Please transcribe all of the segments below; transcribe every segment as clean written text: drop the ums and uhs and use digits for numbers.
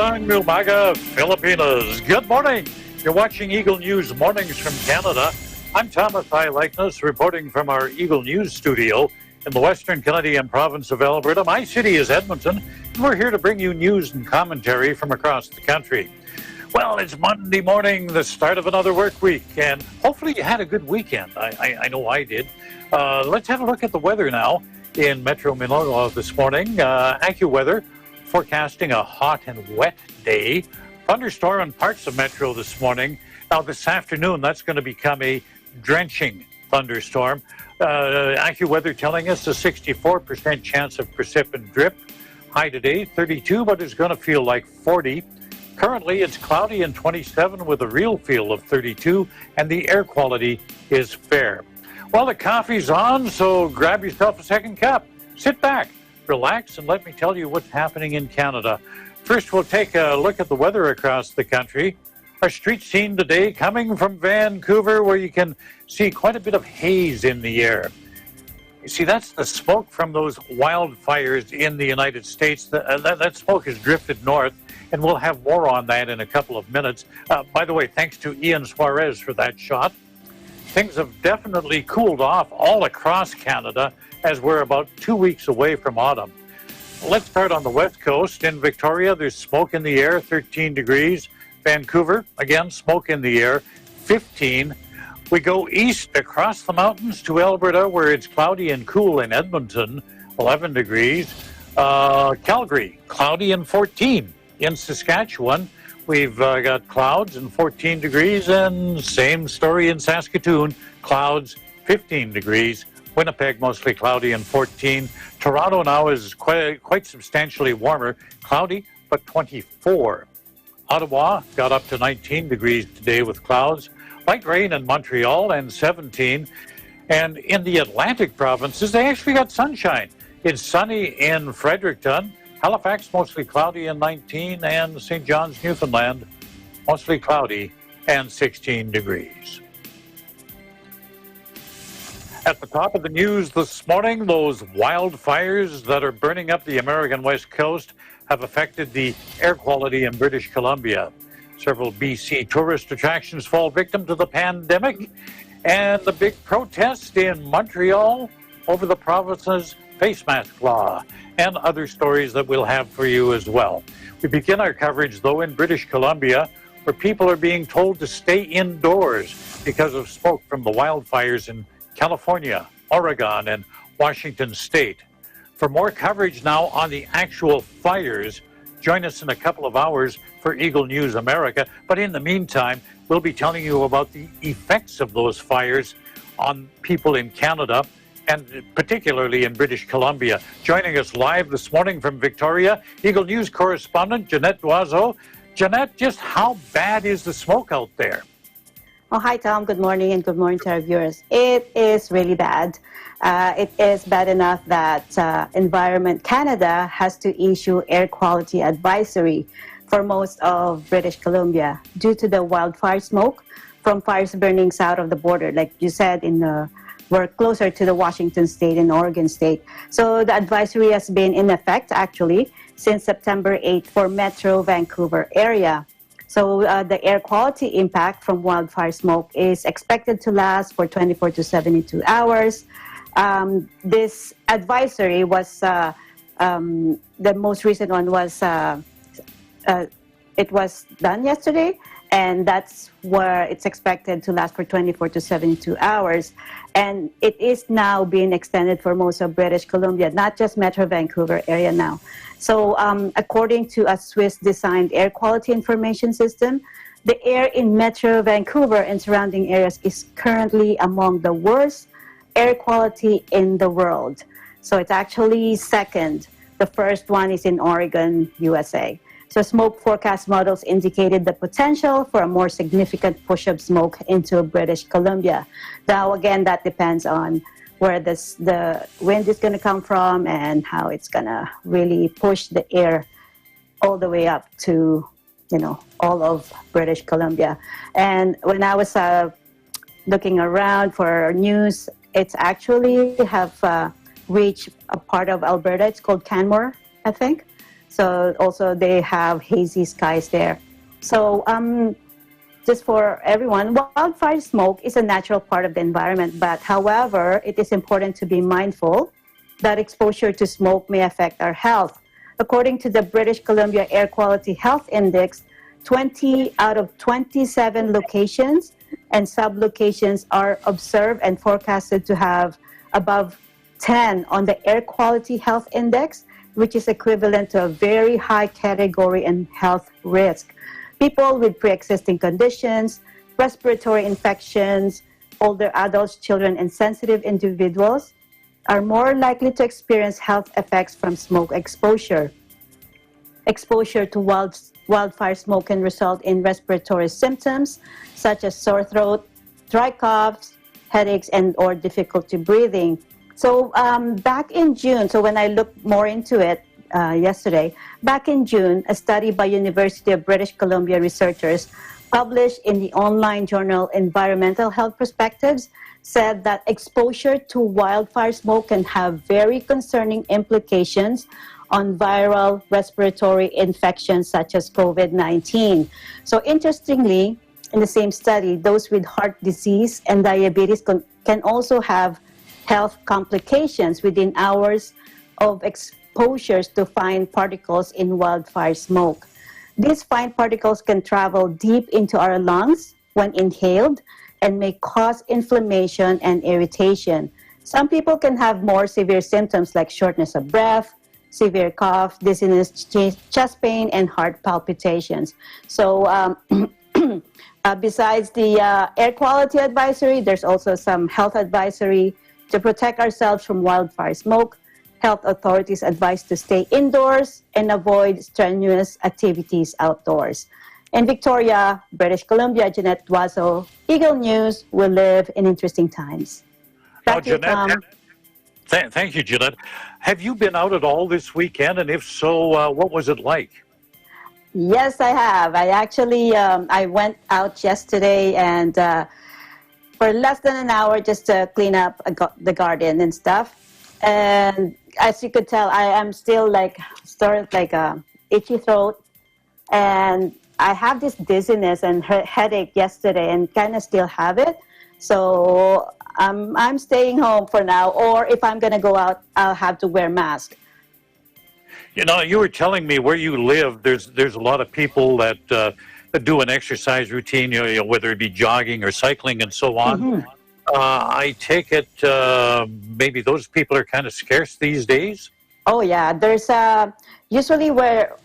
Magandang umaga, Filipinas. Good morning. You're watching Eagle News Mornings from Canada. I'm Thomas I. Likeness, reporting from our Eagle News studio in the Western Canadian province of Alberta. My city is Edmonton, and we're here to bring you news and commentary from across the country. Well, it's Monday morning, the start of another work week, and hopefully you had a good weekend. I know I did. Let's have a look at the weather now in Metro Manila this morning. AccuWeather forecasting a hot and wet day. Thunderstorm in parts of Metro this morning. Now, this afternoon, that's going to become a drenching thunderstorm. AccuWeather telling us a 64% chance of precip and drip. High today, 32, but it's going to feel like 40. Currently, it's cloudy and 27 with a real feel of 32, and the air quality is fair. Well, the coffee's on, so grab yourself a second cup. Sit back, relax, and let me tell you what's happening in Canada. First, we'll take a look at the weather across the country. Our street scene today coming from Vancouver, where you can see quite a bit of haze in the air. You see, that's the smoke from those wildfires in the United States. That smoke has drifted north, and we'll have more on that in a couple of minutes. By the way, thanks to Ian Suarez for that shot. Things have definitely cooled off all across Canada as we're about 2 weeks away from autumn. Let's start on the west coast. In Victoria, there's smoke in the air, 13 degrees. Vancouver, again, smoke in the air, 15. We go east across the mountains to Alberta, where it's cloudy and cool in Edmonton, 11 degrees. Calgary, cloudy and 14. In Saskatchewan, we've got clouds and 14 degrees, and same story in Saskatoon, clouds, 15 degrees. Winnipeg, mostly cloudy and 14. Toronto now is quite substantially warmer, cloudy, but 24. Ottawa got up to 19 degrees today with clouds. Light rain in Montreal and 17. And in the Atlantic provinces, they actually got sunshine. It's sunny in Fredericton. Halifax, mostly cloudy and 19, and St. John's, Newfoundland, mostly cloudy and 16 degrees. At the top of the news this morning, those wildfires that are burning up the American West Coast have affected the air quality in British Columbia. Several BC tourist attractions fall victim to the pandemic, and the big protest in Montreal over the province's face mask law, and other stories that we'll have for you as well. We begin our coverage, though, in British Columbia, where people are being told to stay indoors because of smoke from the wildfires in California, Oregon, and Washington State. For more coverage now on the actual fires, join us in a couple of hours for Eagle News America. But in the meantime, we'll be telling you about the effects of those fires on people in Canada, and particularly in British Columbia. Joining us live this morning from Victoria, Eagle News correspondent Jeanette Doiseau. Jeanette, just how bad is the smoke out there? Oh, hi, Tom. Good morning, and good morning to our viewers. It is really bad. It is bad enough that Environment Canada has to issue air quality advisory for most of British Columbia due to the wildfire smoke from fires burning south of the border. Like you said, we're closer to the Washington State and Oregon State. So the advisory has been in effect, actually, since September 8th for Metro Vancouver area. So the air quality impact from wildfire smoke is expected to last for 24 to 72 hours. This advisory was, the most recent one was, it was done yesterday, and that's where it's expected to last for 24 to 72 hours. And it is now being extended for most of British Columbia, not just Metro Vancouver area now. So according to a Swiss-designed air quality information system, the air in Metro Vancouver and surrounding areas is currently among the worst air quality in the world. So it's actually second. The first one is in Oregon, USA. So smoke forecast models indicated the potential for a more significant push of smoke into British Columbia. Now, again, that depends on where the wind is going to come from and how it's going to really push the air all the way up to, all of British Columbia. And when I was looking around for news, it's actually have reached a part of Alberta. It's called Canmore, I think. So also they have hazy skies there. So just for everyone, wildfire smoke is a natural part of the environment, but however, it is important to be mindful that exposure to smoke may affect our health. According to the British Columbia Air Quality Health Index, 20 out of 27 locations and sub-locations are observed and forecasted to have above 10 on the Air Quality Health Index, which is equivalent to a very high category in health risk. People with pre-existing conditions, respiratory infections, older adults, children, and sensitive individuals are more likely to experience health effects from smoke exposure. Exposure to wildfire smoke can result in respiratory symptoms such as sore throat, dry coughs, headaches, and or difficulty breathing. So back in June, so when I looked more into it yesterday, back in June, a study by University of British Columbia researchers published in the online journal Environmental Health Perspectives said that exposure to wildfire smoke can have very concerning implications on viral respiratory infections such as COVID-19. So interestingly, in the same study, those with heart disease and diabetes can also have health complications within hours of exposures to fine particles in wildfire smoke. These fine particles can travel deep into our lungs when inhaled and may cause inflammation and irritation. Some people can have more severe symptoms like shortness of breath, severe cough, dizziness, chest pain, and heart palpitations. So besides the air quality advisory, there's also some health advisory to protect ourselves from wildfire smoke. Health authorities advise to stay indoors and avoid strenuous activities outdoors. In Victoria, British Columbia, Jeanette Duazo, Eagle News. We live in interesting times. Back to you, Tom. Thank you, Jeanette. Have you been out at all this weekend? And if so, what was it like? Yes, I have. I actually I went out yesterday and for less than an hour just to clean up the garden and stuff. And as you could tell, I am still sort of like a itchy throat, and I have this dizziness and headache yesterday, and kind of still have it. So I'm staying home for now, or if I'm going to go out, I'll have to wear a mask. You know, you were telling me where you live, there's a lot of people that do an exercise routine, you know, whether it be jogging or cycling and so on. Mm-hmm. I take it maybe those people are kind of scarce these days? Oh, yeah. There's usually where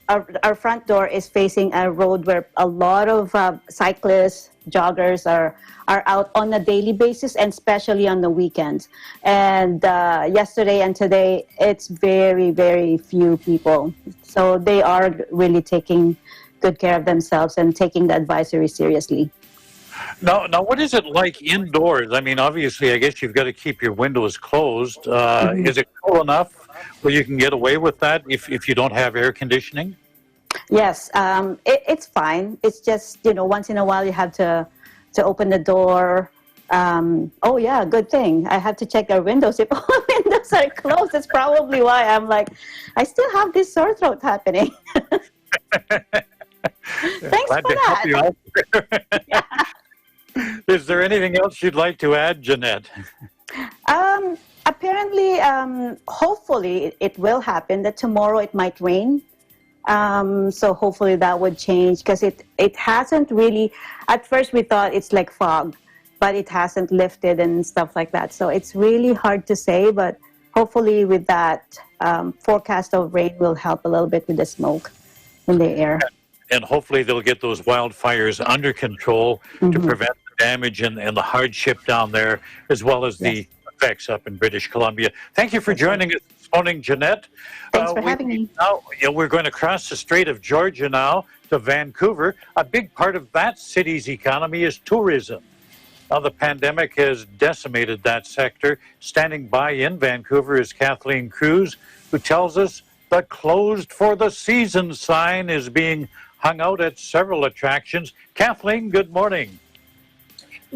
our front door is facing a road where a lot of cyclists, joggers are out on a daily basis, and especially on the weekends. And yesterday and today, it's very, very few people. So they are really taking good care of themselves and taking the advisory seriously. Now, what is it like indoors? I mean, obviously, I guess you've got to keep your windows closed. Mm-hmm. Is it cool enough where you can get away with that if you don't have air conditioning? Yes, it's fine. It's just, you know, once in a while you have to open the door. Oh, yeah, good thing. I have to check our windows. If all windows are closed, that's probably why I'm like, I still have this sore throat happening. Thanks Glad for to that. help you out. Yeah. Is there anything else you'd like to add, Jeanette? Apparently, hopefully it will happen that tomorrow it might rain. So hopefully that would change, because it hasn't really, at first we thought it's like fog, but it hasn't lifted and stuff like that. So it's really hard to say, but hopefully with that forecast of rain will help a little bit with the smoke in the air. And hopefully they'll get those wildfires under control to prevent the damage and the hardship down there, as well as the effects up in British Columbia. Thank you for joining us this morning, Jeanette. Thanks for having me. Now, we're going to cross the Strait of Georgia now to Vancouver. A big part of that city's economy is tourism. Now, the pandemic has decimated that sector. Standing by in Vancouver is Kathleen Cruz, who tells us the closed for the season sign is being hung out at several attractions. Kathleen, good morning.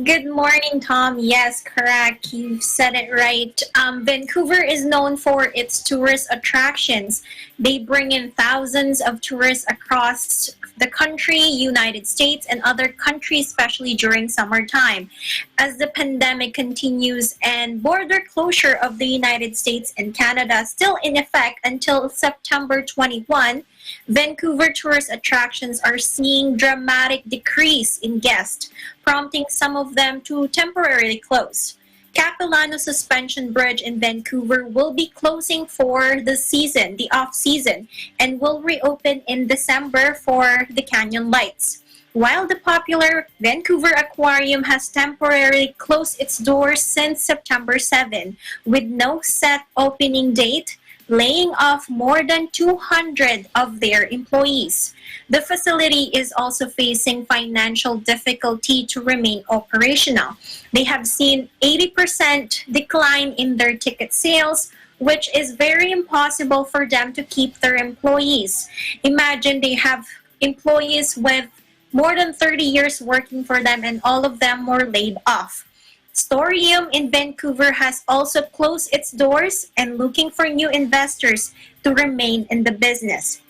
Good morning, Tom. Yes, correct. You've said it right. Vancouver is known for its tourist attractions. They bring in thousands of tourists across the country, United States, and other countries, especially during summertime. As the pandemic continues and border closure of the United States and Canada still in effect until September 21, Vancouver tourist attractions are seeing dramatic decrease in guests, prompting some of them to temporarily close. Capilano Suspension Bridge in Vancouver will be closing for the off-season, and will reopen in December for the Canyon Lights. While the popular Vancouver Aquarium has temporarily closed its doors since September 7, with no set opening date, laying off more than 200 of their employees. The facility is also facing financial difficulty to remain operational. They have seen 80% decline in their ticket sales, which is very impossible for them to keep their employees. Imagine they have employees with more than 30 years working for them, and all of them were laid off. Storium in Vancouver has also closed its doors and looking for new investors to remain in the business.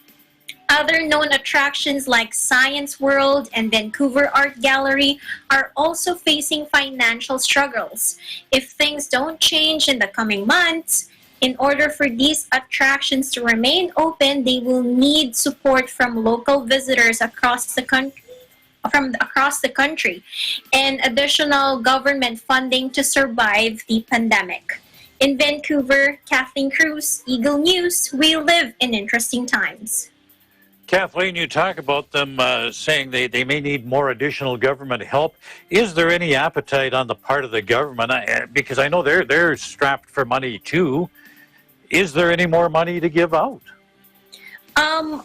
Other known attractions like Science World and Vancouver Art Gallery are also facing financial struggles. If things don't change in the coming months, in order for these attractions to remain open, they will need support from local visitors across the country and additional government funding to survive the pandemic. In Vancouver, Kathleen Cruz, Eagle News, we live in interesting times. Kathleen, you talk about them saying they may need more additional government help. Is there any appetite on the part of the government? Because I know they're strapped for money too. Is there any more money to give out?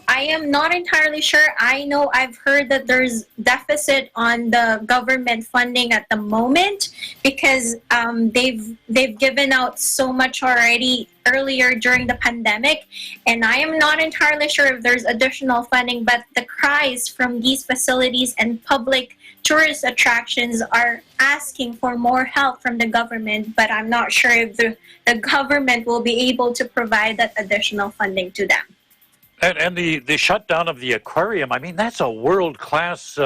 I am not entirely sure. I know I've heard that there's deficit on the government funding at the moment because they've given out so much already earlier during the pandemic, and I am not entirely sure if there's additional funding, but the cries from these facilities and public tourist attractions are asking for more help from the government, but I'm not sure if the government will be able to provide that additional funding to them. And the shutdown of the aquarium, I mean, that's a world-class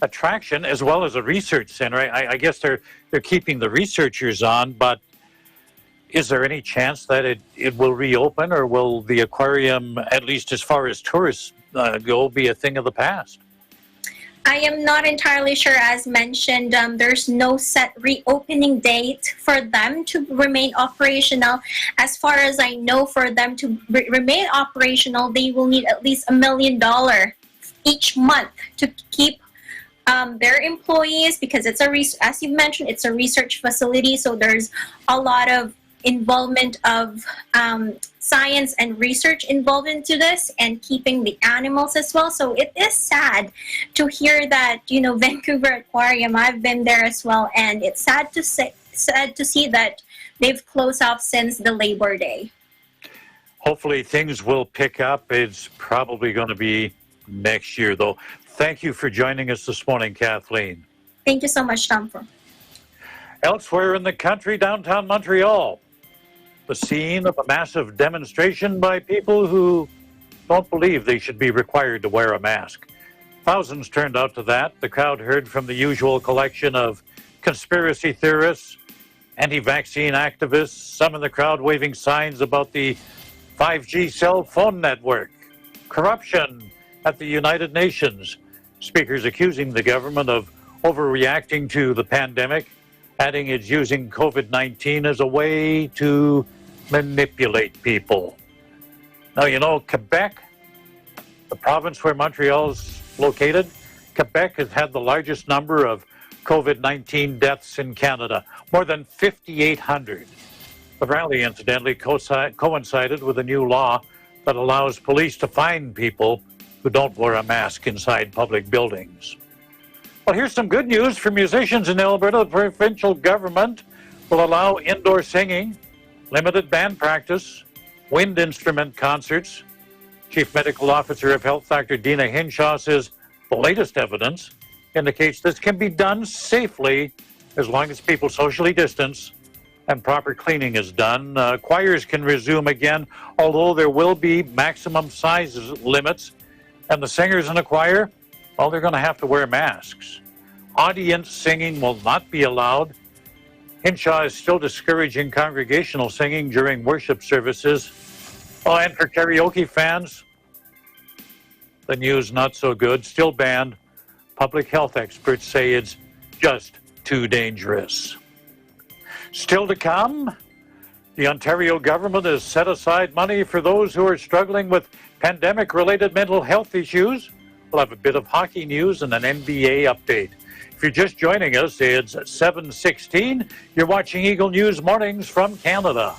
attraction as well as a research center. I guess they're keeping the researchers on, but is there any chance that it will reopen, or will the aquarium, at least as far as tourists go, be a thing of the past? I am not entirely sure. As mentioned, there's no set reopening date for them to remain operational. As far as I know, for them to remain operational, they will need at least $1 million each month to keep their employees, because it's as you mentioned, it's a research facility, so there's a lot of involvement of science and research involved into this, and keeping the animals as well. So it is sad to hear that, Vancouver Aquarium, I've been there as well, and it's sad to see that they've closed off since the Labor Day. Hopefully things will pick up. It's probably going to be next year, though. Thank you for joining us this morning, Kathleen. Thank you so much, Tom. Elsewhere in the country, downtown Montreal, the scene of a massive demonstration by people who don't believe they should be required to wear a mask. Thousands turned out to that. The crowd heard from the usual collection of conspiracy theorists, anti-vaccine activists, some in the crowd waving signs about the 5G cell phone network, corruption at the United Nations, speakers accusing the government of overreacting to the pandemic, adding it's using COVID-19 as a way to manipulate people. Now, Quebec, the province where Montreal's located, Quebec has had the largest number of COVID-19 deaths in Canada, more than 5,800. The rally, incidentally, coincided with a new law that allows police to fine people who don't wear a mask inside public buildings. Well, here's some good news for musicians in Alberta. The provincial government will allow indoor singing, limited band practice, wind instrument concerts. Chief Medical Officer of Health Dr. Dina Hinshaw says the latest evidence indicates this can be done safely as long as people socially distance and proper cleaning is done. Choirs can resume again, although there will be maximum size limits. And the singers in the choir, well, they're going to have to wear masks. Audience singing will not be allowed. Hinshaw is still discouraging congregational singing during worship services. Oh, and for karaoke fans, the news not so good. Still banned. Public health experts say it's just too dangerous. Still to come, the Ontario government has set aside money for those who are struggling with pandemic-related mental health issues. We'll have a bit of hockey news and an NBA update. If you're just joining us, it's 7:16. You're watching Eagle News Mornings from Canada.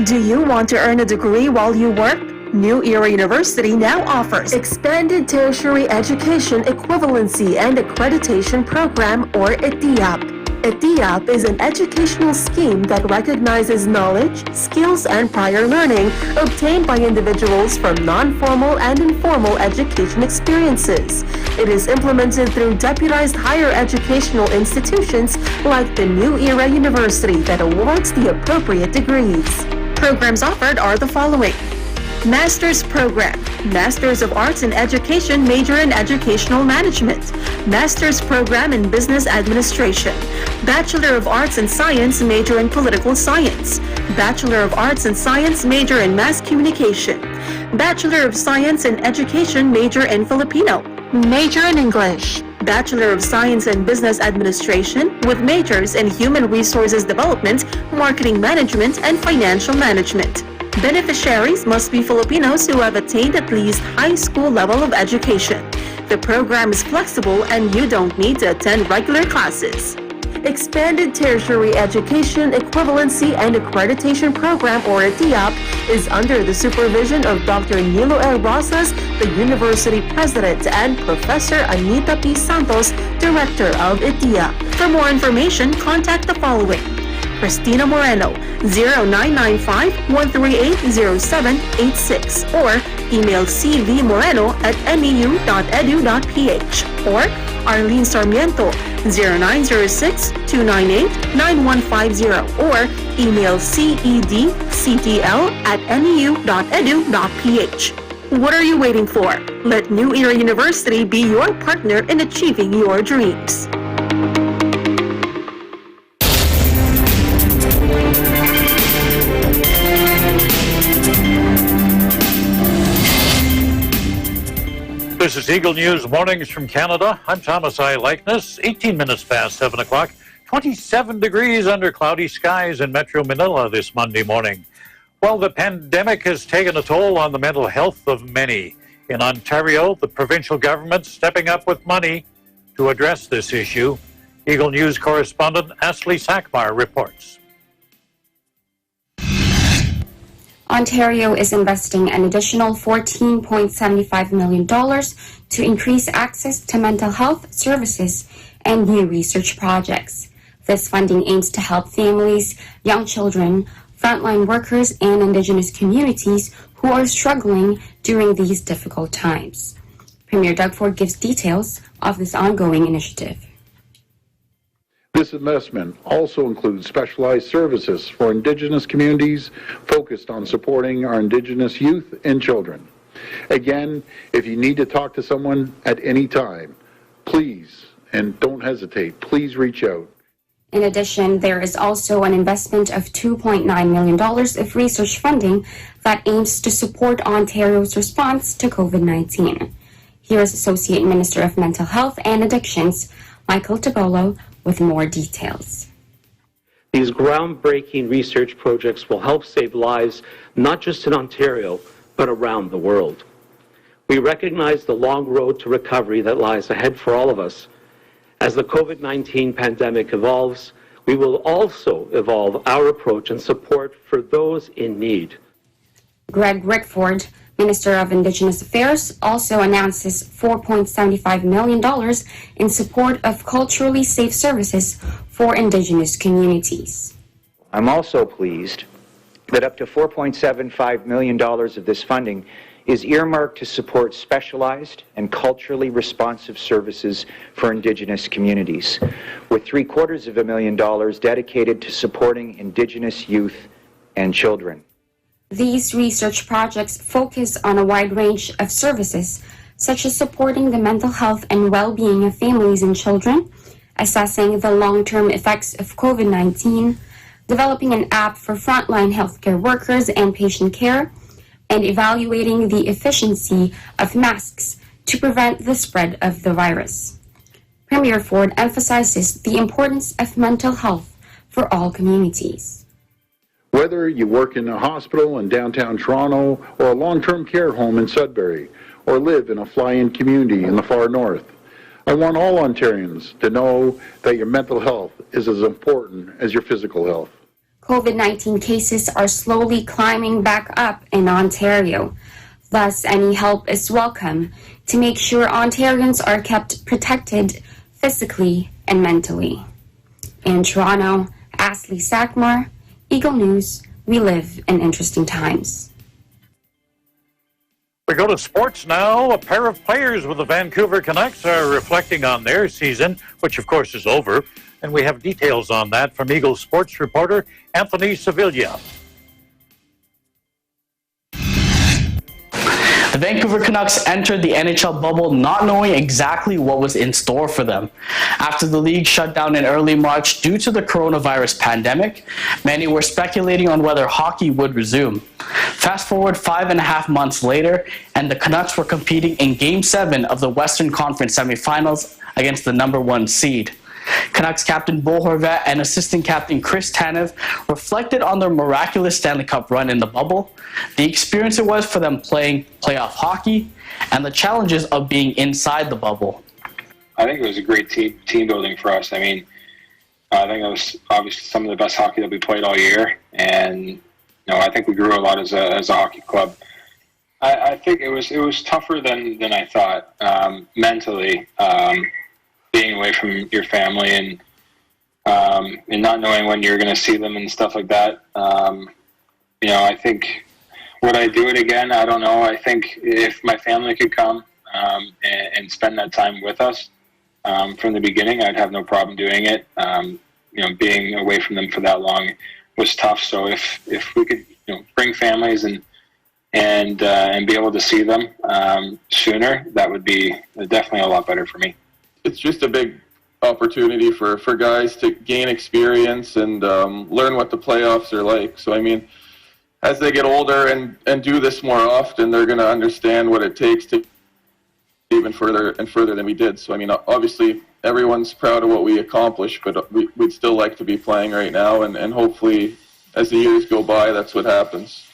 Do you want to earn a degree while you work? New Era University now offers Expanded Tertiary Education Equivalency and Accreditation Program, or ETIAP. ETIAP is an educational scheme that recognizes knowledge, skills, and prior learning obtained by individuals from non-formal and informal education experiences. It is implemented through deputized higher educational institutions like the New Era University that awards the appropriate degrees. Programs offered are the following: Master's Program, Masters of Arts in Education, major in Educational Management, Master's Program in Business Administration, Bachelor of Arts in Science, major in Political Science, Bachelor of Arts in Science, major in Mass Communication, Bachelor of Science in Education, major in Filipino, major in English, Bachelor of Science in Business Administration with majors in Human Resources Development, Marketing Management, and Financial Management. Beneficiaries must be Filipinos who have attained at least high school level of education. The program is flexible and you don't need to attend regular classes. Expanded Tertiary Education Equivalency and Accreditation Program, or ETIAP, is under the supervision of Dr. Nilo L. Rosas, the University President, and Professor Anita P. Santos, Director of ETIAP. For more information, contact the following: Cristina Moreno, 0995-138-0786, or email cvmoreno@neu.edu.ph, or Arlene Sarmiento, 0906-298-9150, or email cedctl@neu.edu.ph. What are you waiting for? Let New Era University be your partner in achieving your dreams. This is Eagle News Mornings from Canada. I'm Thomas I. Likeness. 18 minutes past 7 o'clock. 27 degrees under cloudy skies in Metro Manila this Monday morning. Well, the pandemic has taken a toll on the mental health of many. In Ontario, the provincial government stepping up with money to address this issue. Eagle News correspondent Ashley Sackmar reports. Ontario is investing an additional $14.75 million to increase access to mental health services and new research projects. This funding aims to help families, young children, frontline workers, and Indigenous communities who are struggling during these difficult times. Premier Doug Ford gives details of this ongoing initiative. This investment also includes specialized services for Indigenous communities focused on supporting our Indigenous youth and children. Again, if you need to talk to someone at any time, please, and don't hesitate, please reach out. In addition, there is also an investment of $2.9 million of research funding that aims to support Ontario's response to COVID-19. Here is Associate Minister of Mental Health and Addictions, Michael Tabolo, with more details. These groundbreaking research projects will help save lives not just in Ontario, but around the world. We recognize the long road to recovery that lies ahead for all of us. As the COVID-19 pandemic evolves, we will also evolve our approach and support for those in need. Greg Rickford, Minister of Indigenous Affairs, also announces $4.75 million in support of culturally safe services for Indigenous communities. I'm also pleased that up to $4.75 million of this funding is earmarked to support specialized and culturally responsive services for Indigenous communities, with $750,000 dedicated to supporting Indigenous youth and children. These research projects focus on a wide range of services, such as supporting the mental health and well-being of families and children, assessing the long-term effects of COVID-19, developing an app for frontline healthcare workers and patient care, and evaluating the efficiency of masks to prevent the spread of the virus. Premier Ford emphasizes the importance of mental health for all communities. Whether you work in a hospital in downtown Toronto or a long-term care home in Sudbury, or live in a fly-in community in the far north, I want all Ontarians to know that your mental health is as important as your physical health. COVID-19 cases are slowly climbing back up in Ontario. Thus, any help is welcome to make sure Ontarians are kept protected physically and mentally. In Toronto, Ashley Sackmore, Eagle News, we live in interesting times. We go to sports now. A pair of players with the Vancouver Canucks are reflecting on their season, which of course is over. And we have details on that from Eagle sports reporter Anthony Sevilla. The Vancouver Canucks entered the NHL bubble not knowing exactly what was in store for them. After the league shut down in early March due to the coronavirus pandemic, many were speculating on whether hockey would resume. Fast forward 5.5 months later, and the Canucks were competing in Game 7 of the Western Conference semifinals against the #1 seed. Canucks captain Bo Horvat and assistant captain Chris Tanev reflected on their miraculous Stanley Cup run in the bubble, the experience it was for them playing playoff hockey, and the challenges of being inside the bubble. I think it was a great team building for us. I mean, I think it was obviously some of the best hockey that we played all year, and I think we grew a lot as a hockey club. I think it was tougher than I thought mentally. Being away from your family and not knowing when you're going to see them and stuff like that. I think, would I do it again? I don't know. I think if my family could come and spend that time with us from the beginning, I'd have no problem doing it. Being away from them for that long was tough. So if we could bring families and be able to see them sooner, that would be definitely a lot better for me. It's just a big opportunity for guys to gain experience and learn what the playoffs are like. So, I mean, as they get older and do this more often, they're going to understand what it takes to even further than we did. So, I mean, obviously, everyone's proud of what we accomplished, but we'd still like to be playing right now, and hopefully, as the years go by, that's what happens.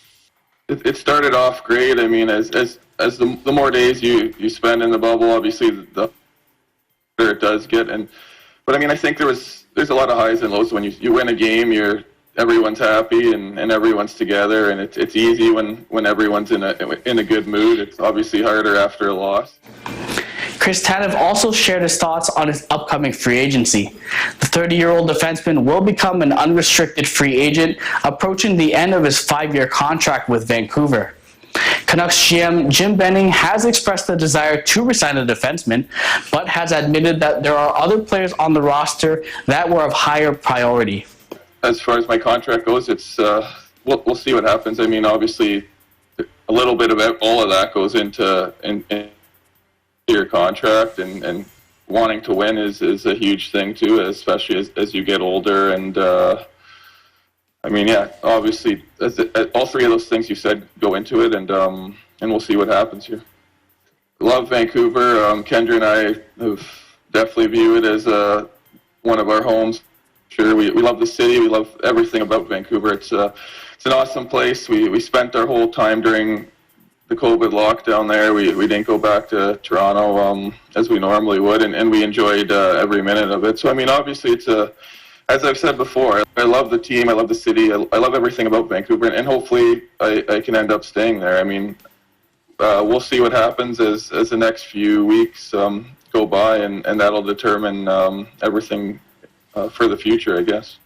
It started off great. I mean, as the more days you spend in the bubble, obviously, the it does get, but I mean, I think there's a lot of highs and lows. When you win a game, everyone's happy and everyone's together, and it's easy when everyone's in a good mood. It's obviously harder after a loss. Chris Tanev also shared his thoughts on his upcoming free agency. The 30-year-old defenseman will become an unrestricted free agent, approaching the end of his 5-year contract with Vancouver. Canucks GM Jim Benning has expressed the desire to resign the defenseman, but has admitted that there are other players on the roster that were of higher priority. As far as my contract goes, it's we'll see what happens. I mean, obviously, a little bit of all of that goes into your contract, and wanting to win is a huge thing too, especially as you get older. And I mean, yeah, obviously, all three of those things you said go into it, and we'll see what happens here. Love Vancouver. Kendra and I have definitely view it as one of our homes. Sure, we love the city. We love everything about Vancouver. It's an awesome place. We spent our whole time during the COVID lockdown there. We didn't go back to Toronto as we normally would, and we enjoyed every minute of it. So, I mean, obviously, it's as I've said before, I love the team, I love the city, I love everything about Vancouver, and hopefully I can end up staying there. I mean, we'll see what happens as the next few weeks go by, and that'll determine everything for the future, I guess.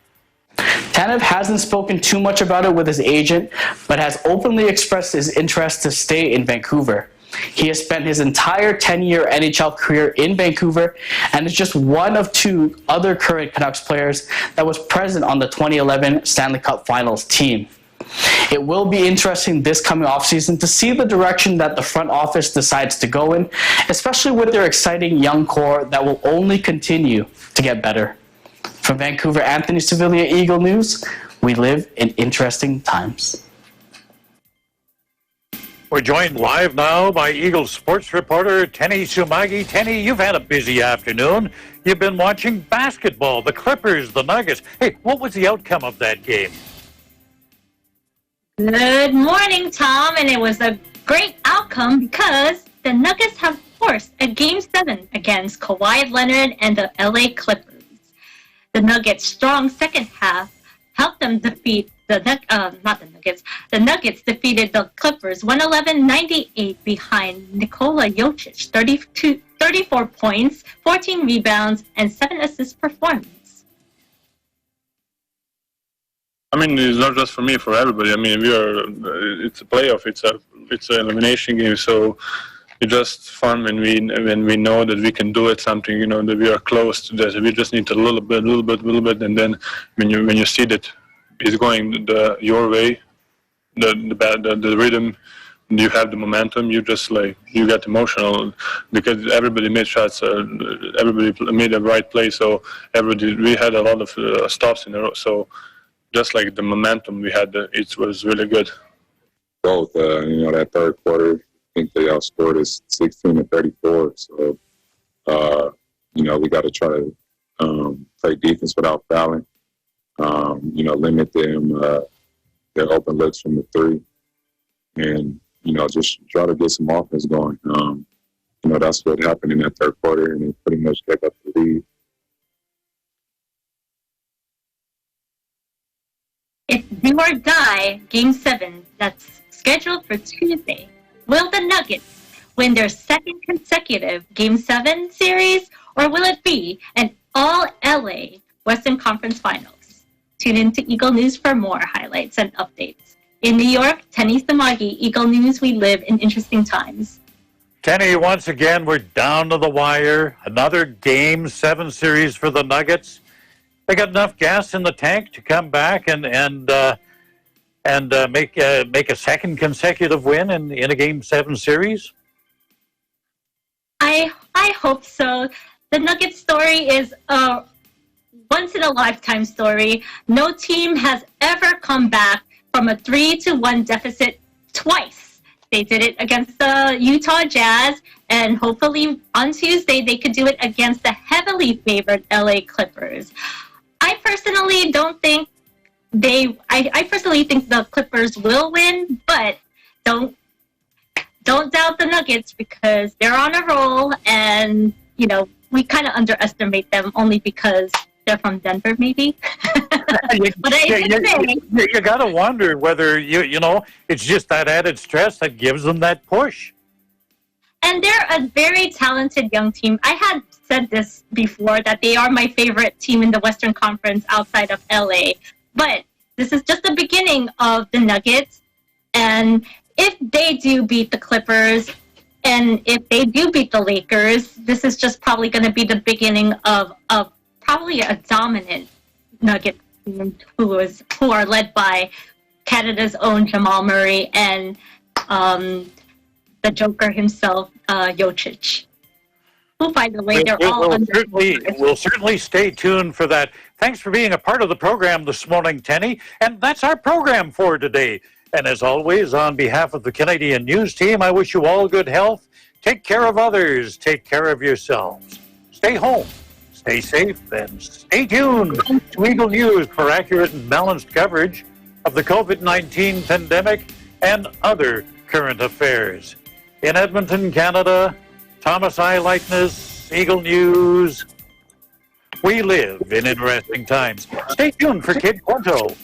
Tanev hasn't spoken too much about it with his agent, but has openly expressed his interest to stay in Vancouver. He has spent his entire 10-year NHL career in Vancouver and is just one of two other current Canucks players that was present on the 2011 Stanley Cup Finals team. It will be interesting this coming offseason to see the direction that the front office decides to go in, especially with their exciting young core that will only continue to get better. From Vancouver, Anthony Sevilla, Eagle News, we live in interesting times. We're joined live now by Eagles sports reporter Tenny Sumagi. Tenny, you've had a busy afternoon. You've been watching basketball, the Clippers, the Nuggets. Hey, what was the outcome of that game? Good morning, Tom, and it was a great outcome because the Nuggets have forced a Game 7 against Kawhi Leonard and the LA Clippers. The Nuggets' strong second half helped them defeat the Nuggets defeated the Clippers 111-98 behind Nikola Jokic, 34 points, 14 rebounds, and 7 assists performance. I mean, it's not just for me, for everybody. I mean, it's a playoff, it's an elimination game, so it's just fun when we know that we can do it, something, that we are close to this. We just need a little bit, and then when you see that it's going your way, the rhythm, you have the momentum, you just you get emotional because everybody made shots, everybody made the right play, so we had a lot of stops in a row, so just like the momentum we had, it was really good. Both, that third quarter, I think they outscored us 16-34. So, we got to try to play defense without fouling. Limit them their open looks from the three, and just try to get some offense going. That's what happened in that third quarter, and they pretty much gave up the lead. It's do or die Game 7 that's scheduled for Tuesday. Will the Nuggets win their second consecutive Game 7 series, or will it be an all-LA Western Conference Finals? Tune in to Eagle News for more highlights and updates. In New York, Tenny Samagi, Eagle News, we live in interesting times. Tenny, once again, we're down to the wire. Another Game 7 series for the Nuggets. They got enough gas in the tank to come back and make a second consecutive win in a Game 7 series? I hope so. The Nuggets story is a once-in-a-lifetime story. No team has ever come back from a 3-1 deficit twice. They did it against the Utah Jazz, and hopefully on Tuesday they could do it against the heavily favored LA Clippers. I personally think the Clippers will win, but don't doubt the Nuggets because they're on a roll, and we kind of underestimate them only because they're from Denver, maybe. But you got to wonder whether it's just that added stress that gives them that push. And they're a very talented young team. I had said this before, that they are my favorite team in the Western Conference outside of LA. But this is just the beginning of the Nuggets. And if they do beat the Clippers, and if they do beat the Lakers, this is just probably going to be the beginning of probably a dominant Nugget team who are led by Canada's own Jamal Murray and the Joker himself, Jokic. Who, by the way, we'll certainly stay tuned for that. Thanks for being a part of the program this morning, Tenny. And that's our program for today. And as always, on behalf of the Canadian News team, I wish you all good health. Take care of others. Take care of yourselves. Stay home. Stay safe. And stay tuned to Eagle News for accurate and balanced coverage of the COVID-19 pandemic and other current affairs. In Edmonton, Canada, Thomas I. Likeness, Eagle News. We live in interesting times. Stay tuned for Kid Quanto.